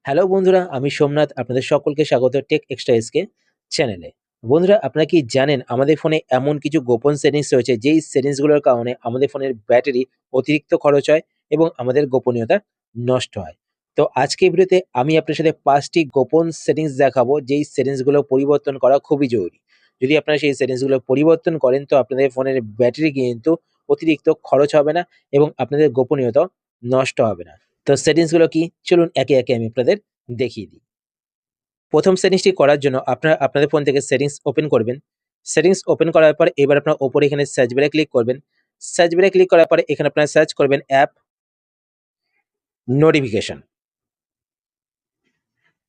Hello বন্ধুরা, আমি সোমনাথ। আপনাদের সকলকে স্বাগত টেক এক্সট্রা এসকে চ্যানেলে। বন্ধুরা, আপনারা কি জানেন আমাদের ফোনে এমন কিছু গোপন সেটিংস রয়েছে যেই সেটিংসগুলোর কারণে আমাদের ফোনের ব্যাটারি অতিরিক্ত খরচ হয় এবং আমাদের গোপনীয়তা নষ্ট হয়। তো আজকের ভিডিওতে আমি আপনার সাথে 5টি গোপন সেটিংস দেখাবো যেই সেটিংসগুলো পরিবর্তন করা খুবই জরুরি। যদি আপনারা সেই সেটিংসগুলো পরিবর্তন করেন তো আপনাদের ফোনের ব্যাটারি কিন্তু অতিরিক্ত খরচ হবে না এবং আপনাদের গোপনীয়তাও নষ্ট হবে না। তো সেটিংস গুলো কি? চলুন একে একে আমি আপনাদের দেখিয়ে দিই। প্রথম সেটিংসটি করার জন্য আপনারা আপনাদের ফোন থেকে সেটিংস ওপেন করবেন। সেটিংস ওপেন করার পর এবার আপনার উপরে এখানে সার্চ বারে ক্লিক করবেন। সার্চ বারে ক্লিক করার পরে এখানে আপনারা সার্চ করবেন অ্যাপ নোটিফিকেশন।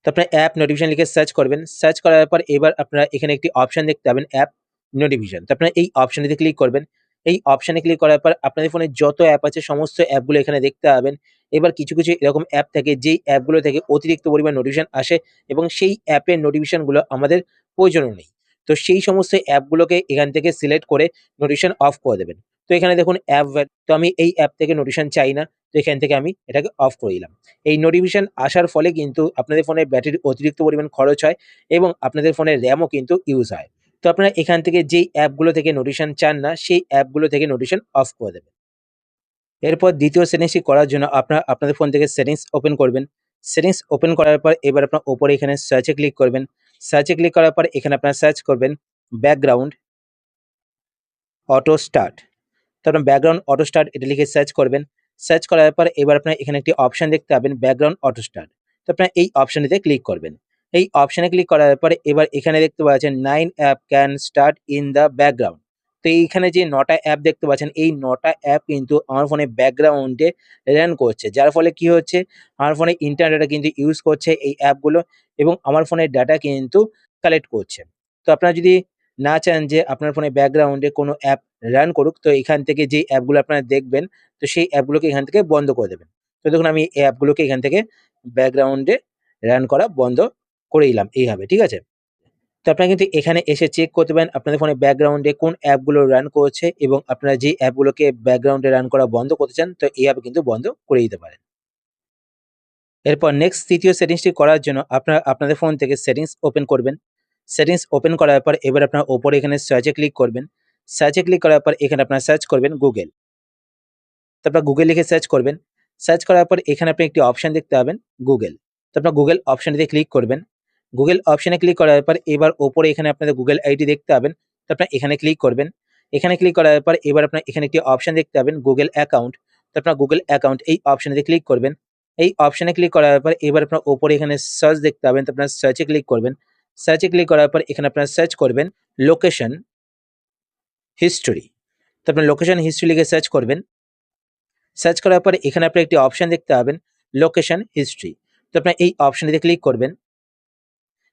তো আপনার অ্যাপ নোটিফিকেশন লিখে সার্চ করবেন। সার্চ করার পর এবার আপনারা এখানে একটি অপশন দেখতে পাবেন অ্যাপ নোটিফিকেশন। তো আপনারা এই অপশনটিতে ক্লিক করবেন। এই অপশনে ক্লিক করার পর আপনাদের ফোনে যত অ্যাপ আছে সমস্ত অ্যাপগুলো এখানে দেখতে পাবেন। এবার কিছু এরকম অ্যাপ থাকে যেই অ্যাপগুলো থেকে অতিরিক্ত পরিমাণ নোটিফিকেশন আসে এবং সেই অ্যাপের নোটিফিকেশনগুলো আমাদের প্রয়োজনও নেই। তো সেই সমস্ত অ্যাপগুলোকে এখান থেকে সিলেক্ট করে নোটিফিকেশন অফ করে দেবেন। তো এখানে দেখুন তো আমি এই অ্যাপ থেকে নোটিফিকেশন চাই না। তো এখান থেকে আমি এটাকে অফ করে দিলাম। এই নোটিফিকেশন আসার ফলে কিন্তু আপনাদের ফোনের ব্যাটারির অতিরিক্ত পরিমাণ খরচ হয় এবং আপনাদের ফোনের র্যামও কিন্তু ইউজ হয়। তো আপনারা এখান থেকে যেই অ্যাপগুলো থেকে নোটিফিকেশন চান না সেই অ্যাপগুলো থেকে নোটিফিকেশন অফ করে দেবেন। এরপর দ্বিতীয় সেটিংসটি করার জন্য আপনারা আপনাদের ফোন থেকে সেটিংস ওপেন করবেন। সেটিংস ওপেন করার পর এবার আপনার উপরে এখানে সার্চে ক্লিক করবেন। সার্চে ক্লিক করার পর এখানে আপনারা সার্চ করবেন ব্যাকগ্রাউন্ড অটো স্টার্ট। তো আপনার ব্যাকগ্রাউন্ড অটো স্টার্ট এটা লিখে সার্চ করবেন। সার্চ করার পর এবার আপনার এখানে একটি অপশন দেখতে পাবেন ব্যাকগ্রাউন্ড অটো স্টার্ট। তো আপনার এই অপশনটিতে ক্লিক করবেন। এই অপশনে ক্লিক করার পরে এবার এখানে দেখতে পাচ্ছেন 9 app can start in the background. তো এইখানে যে ৯ টা অ্যাপ দেখতে পাচ্ছেন এই ৯ টা অ্যাপ কিন্তু আমার ফোনে ব্যাকগ্রাউন্ডে রান করছে। যার ফলে কি হচ্ছে আমার ফোনে ইন্টারনেটে কিন্তু ইউজ করছে এই অ্যাপগুলো এবং আমার ফোনের ডাটা কিন্তু কালেক্ট করছে। তো আপনারা যদি না চান যে আপনার ফোনে ব্যাকগ্রাউন্ডে কোনো অ্যাপ রান করুক তো এখান থেকে যেই অ্যাপগুলো আপনারা দেখবেন তো সেই অ্যাপগুলোকে এখান থেকে বন্ধ করে দেবেন। তো দেখুন আমি এই অ্যাপগুলোকে এখান থেকে ব্যাকগ্রাউন্ডে রান করা বন্ধ করে দিলাম এইভাবে, ঠিক আছে? তো আপনারা কিন্তু এখানে এসে চেক করতে পারেন আপনাদের ফোনে ব্যাকগ্রাউন্ডে কোন অ্যাপগুলো রান করছে এবং আপনারা যে অ্যাপগুলোকে ব্যাকগ্রাউন্ডে রান করা বন্ধ করতে চান তো এই অ্যাপ কিন্তু বন্ধ করে দিতে পারেন। এরপর নেক্সট ৩য় সেটিংসটি করার জন্য আপনারা আপনাদের ফোন থেকে সেটিংস ওপেন করবেন। সেটিংস ওপেন করার পর এবার আপনারা উপরে এখানে সার্চে ক্লিক করবেন। সার্চে ক্লিক করার পর এখানে আপনারা সার্চ করবেন গুগল। তো আপনারা গুগল লিখে সার্চ করবেন। সার্চ করার পর এখানে আপনি একটি অপশন দেখতে পাবেন গুগল। তো আপনারা গুগল অপশনটিতে ক্লিক করবেন। গুগল অপশনে ক্লিক করার পর এবার উপরে এখানে আপনাদের গুগল আইডি দেখতে পাবেন। তো আপনারা এখানে ক্লিক করবেন। এখানে ক্লিক করার পর এবার আপনারা এখানে একটি অপশন দেখতে পাবেন গুগল অ্যাকাউন্ট। তো আপনারা গুগল অ্যাকাউন্ট এই অপশনটিতে ক্লিক করবেন। এই অপশনে ক্লিক করার পর এবার আপনারা উপরে এখানে সার্চ দেখতে পাবেন। তো আপনারা সার্চে ক্লিক করবেন। সার্চে ক্লিক করার পর এখানে আপনারা সার্চ করবেন লোকেশন হিস্টোরি। তো আপনার লোকেশন হিস্ট্রি লিখে সার্চ করবেন। সার্চ করার পরে এখানে আপনি একটি অপশন দেখতে পাবেন লোকেশন হিস্ট্রি। তো আপনার এই অপশনটিতে ক্লিক করবেন।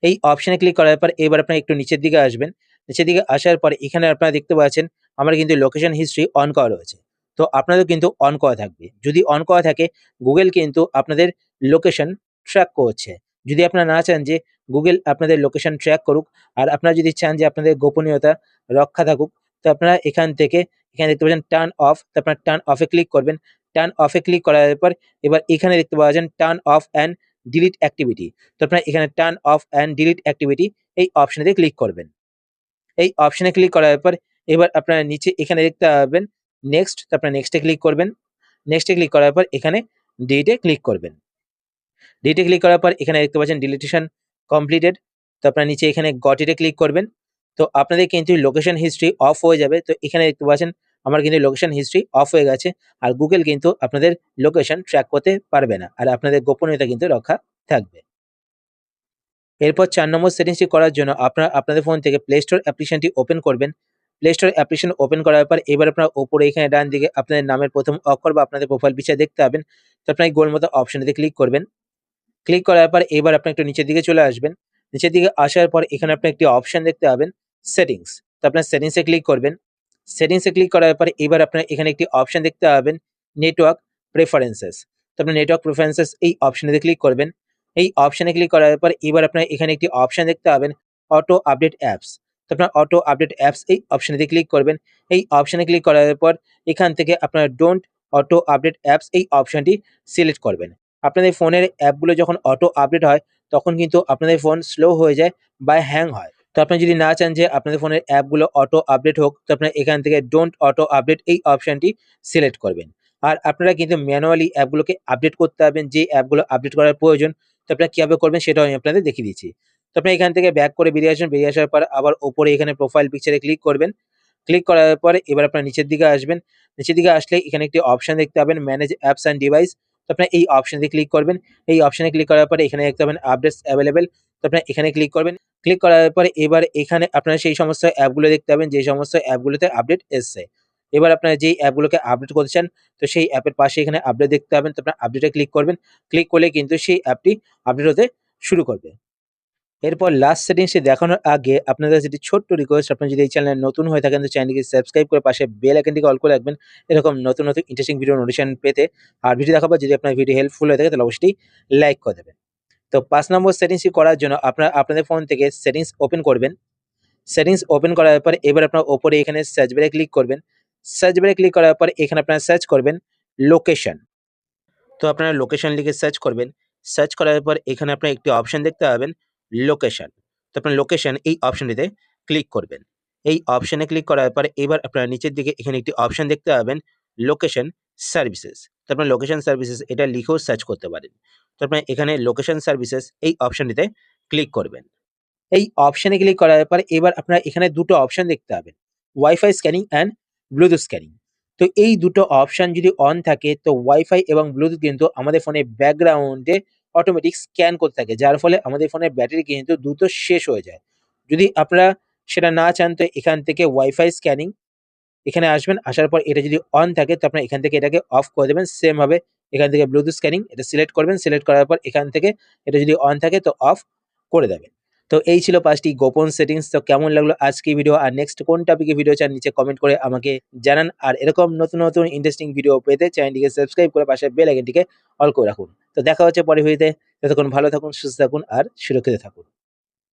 এই অপশনে ক্লিক করার পর এবার আপনারা একটু নিচের দিকে আসবেন। নিচের দিকে আসার পরে এখানে আপনারা দেখতে পাচ্ছেন আমার কিন্তু লোকেশন হিস্ট্রি অন করা রয়েছে। তো আপনাদের কিন্তু অন করা থাকবে। যদি অন করা থাকে গুগল কিন্তু আপনাদের লোকেশন ট্র্যাক করছে। যদি আপনারা না চান যে গুগল আপনাদের লোকেশন ট্র্যাক করুক আর আপনারা যদি চান যে আপনাদের গোপনীয়তা রক্ষা থাকুক তো আপনারা এখান থেকে এখানে দেখতে পাচ্ছেন টার্ন অফ। তো আপনারা টার্ন অফে ক্লিক করবেন। টার্ন অফে ক্লিক করার পর এবার এখানে দেখতে পাচ্ছেন turn off and delete activity. তো আপনারা এখানে turn off and delete activity এই অপশনেতে ক্লিক করবেন। এই অপশনে ক্লিক করার পর এবার আপনারা নিচে এখানে দেখতে পাবেন নেক্সট। তো আপনারা নেক্সটে ক্লিক করবেন। নেক্সটে ক্লিক করার পর এখানে ডিলিটে ক্লিক করবেন। ডিলিটে ক্লিক করার পর এখানে দেখতে পাচ্ছেন ডিলিটেশন কমপ্লিটেড। তো আপনারা নিচে এখানে গট ইটে ক্লিক করবেন। তো আপনাদের কিন্তু লোকেশন হিস্ট্রি অফ হয়ে যাবে। তো এখানে দেখতে পাচ্ছেন আমার কিন্তু লোকেশন হিস্ট্রি অফ হয়ে গেছে। আর গুগল কিন্তু আপনাদের লোকেশন ট্র্যাক করতে পারবে না। আর আপনাদের গোপনীয়তা কিন্তু রক্ষা থাকবে। এরপর ৪ নম্বর সেটিংসটি করার জন্য আপনারা আপনাদের ফোন থেকে প্লে স্টোর অ্যাপ্লিকেশনটি ওপেন করবেন। প্লে স্টোর অ্যাপ্লিকেশন ওপেন করার পর এবার আপনারা উপরে এখানে ডান দিকে আপনাদের নামের ১ম অক্ষর বা আপনাদের প্রোফাইল পিকচার দেখতে পাবেন। তো আপনারা এই গোল মতো অপশনটিতে ক্লিক করবেন। ক্লিক করার পর এবার আপনি একটু নিচের দিকে চলে আসবেন। নিচের দিকে আসার পর এখানে আপনি একটি অপশন দেখতে পাবেন সেটিংস। তো আপনার সেটিংসে ক্লিক করবেন। সেটিংসে ক্লিক করার পর এবার আপনার এখানে একটি অপশন দেখতে পাবেন নেটওয়ার্ক প্রেফারেন্সেস। তো আপনি নেটওয়ার্ক প্রেফারেন্সেস এই অপশনেতে ক্লিক করবেন। এই অপশনে ক্লিক করার পর এবার আপনার এখানে একটি অপশন দেখতে পাবেন অটো আপডেট অ্যাপস। তো আপনার অটো আপডেট অ্যাপস এই অপশনেতে ক্লিক করবেন। এই অপশনে ক্লিক করার পর এখান থেকে আপনার ডোন্ট অটো আপডেট অ্যাপস এই অপশনটি সিলেক্ট করবেন। আপনাদের ফোনের অ্যাপগুলো যখন অটো আপডেট হয় তখন কিন্তু আপনাদের ফোন স্লো হয়ে যায় বা হ্যাং হয়। তো আপনি যদি না চান যে আপনাদের ফোনের অ্যাপগুলো অটো আপডেট হোক, তো আপনারা এখান থেকে ডোন্ট অটো আপডেট এই অপশনটি সিলেক্ট করবেন। আর আপনারা কিন্তু ম্যানুয়ালি অ্যাপগুলোকে আপডেট করতে পারবেন, যে অ্যাপগুলো আপডেট করার প্রয়োজন। তো আপনারা কিভাবে করবেন সেটাও আমি আপনাদের দেখিয়ে দিচ্ছি। তো আপনি এখান থেকে ব্যাক করে বেরিয়ে আসবেন, বেরিয়ে আসার পর আবার ওপরে এখানে প্রোফাইল পিকচারে ক্লিক করবেন। ক্লিক করার পরে এবার আপনার নিচের দিকে আসবেন। নিচের দিকে আসলে এখানে একটি অপশন দেখতে পাবেন, ম্যানেজ অ্যাপস অ্যান্ড ডিভাইস। তো আপনার এই অপশনে ক্লিক করবেন। এই অপশনে ক্লিক করার পরে এখানে দেখতে পাবেন আপডেটস অ্যাভেলেবল। তো আপনার এখানে ক্লিক করবেন। ক্লিক করার পরে এবার এখানে আপনারা সেই সমস্ত অ্যাপগুলো দেখতে পাবেন যে সমস্ত অ্যাপগুলোতে আপডেট এসছে। এবার আপনারা যেই অ্যাপগুলোকে আপডেট করতে চান, তো সেই অ্যাপের পাশে এখানে আপডেট দেখতে পাবেন। তো আপনার আপডেটে ক্লিক করবেন। ক্লিক করলে কিন্তু সেই অ্যাপটি আপডেট হতে শুরু করবে। এরপর লাস্ট সেটিংসটি দেখানোর আগে আপনাদের কাছে একটি ছোট্ট রিকোয়েস্ট, আপনি যদি এই চ্যানেলে নতুন হয়ে থাকেন তো চ্যানেলটিকে সাবস্ক্রাইব করে পাশে বেল আইকনটিকে অল করে রাখবেন এরকম নতুন নতুন ইন্টারেস্টিং ভিডিও নোটিফিকেশন পেতে। আর ভিডিও দেখার পর যদি আপনার ভিডিও হেল্পফুল হয়ে থাকে তাহলে অবশ্যই লাইক করে দেবেন। তো ৫ নম্বর সেটিংসটি করার জন্য আপনারা আপনাদের ফোন থেকে সেটিংস ওপেন করবেন। সেটিংস ওপেন করার পর এবার আপনার ওপরে এখানে সার্চ বারে ক্লিক করবেন। সার্চ বারে ক্লিক করার পর এখানে আপনারা সার্চ করবেন লোকেশন। তো আপনারা লোকেশন লিখে সার্চ করবেন। সার্চ করার পর এখানে আপনারা একটি অপশন দেখতে পাবেন লোকেশন। তো আপনার লোকেশন এই অপশনটিতে ক্লিক করবেন। এই অপশনে ক্লিক করার পর এবার আপনারা নিচের দিকে এখানে একটি অপশন দেখতে পাবেন লোকেশন সার্ভিসেস। তো আপনার লোকেশন সার্ভিসেস এটা লিখেও সার্চ করতে পারেন। তো আপনার এখানে লোকেশন সার্ভিসেস এই অপশনটিতে ক্লিক করবেন। এই অপশনে ক্লিক করার পর এবার আপনারা এখানে দুটো অপশন দেখতে পাবেন, wifi scanning and Bluetooth scanning. তো এই দুটো অপশন যদি অন থাকে তো ওয়াইফাই এবং ব্লুটুথ কিন্তু আমাদের ফোনে ব্যাকগ্রাউন্ডে অটোমেটিক স্ক্যান করতে থাকে, যার ফলে আমাদের ফোনের ব্যাটারি কিন্তু দ্রুত শেষ হয়ে যায়। যদি আপনারা সেটা না চান তো এখান থেকে ওয়াইফাই স্ক্যানিং এখানে আসবেন, আসার পর এটা যদি অন থাকে তো আপনারা এখান থেকে এটাকে অফ করে দেবেন। সেম ভাবে এখান থেকে ব্লুটুথ স্ক্যানিং এটা সিলেক্ট করবেন, সিলেক্ট করার পর এখান থেকে এটা যদি অন থাকে তো অফ করে দেবেন। তো এই ছিল ৫ টি গোপন সেটিংস। তো কেমন লাগলো আজকের ভিডিও আর নেক্সট কোন টপিকে ভিডিও চান নিচে কমেন্ট করে আমাকে জানান। আর এরকম নতুন নতুন ইন্টারেস্টিং ভিডিও পেতে চ্যানেলটিকে সাবস্ক্রাইব করে পাশে বেল আইকনটিকে অল করে রাখুন। তো দেখা হচ্ছে পরের ভিডিওতে। ততক্ষণ ভালো থাকুন, সুস্থ থাকুন আর সুরক্ষিত থাকুন।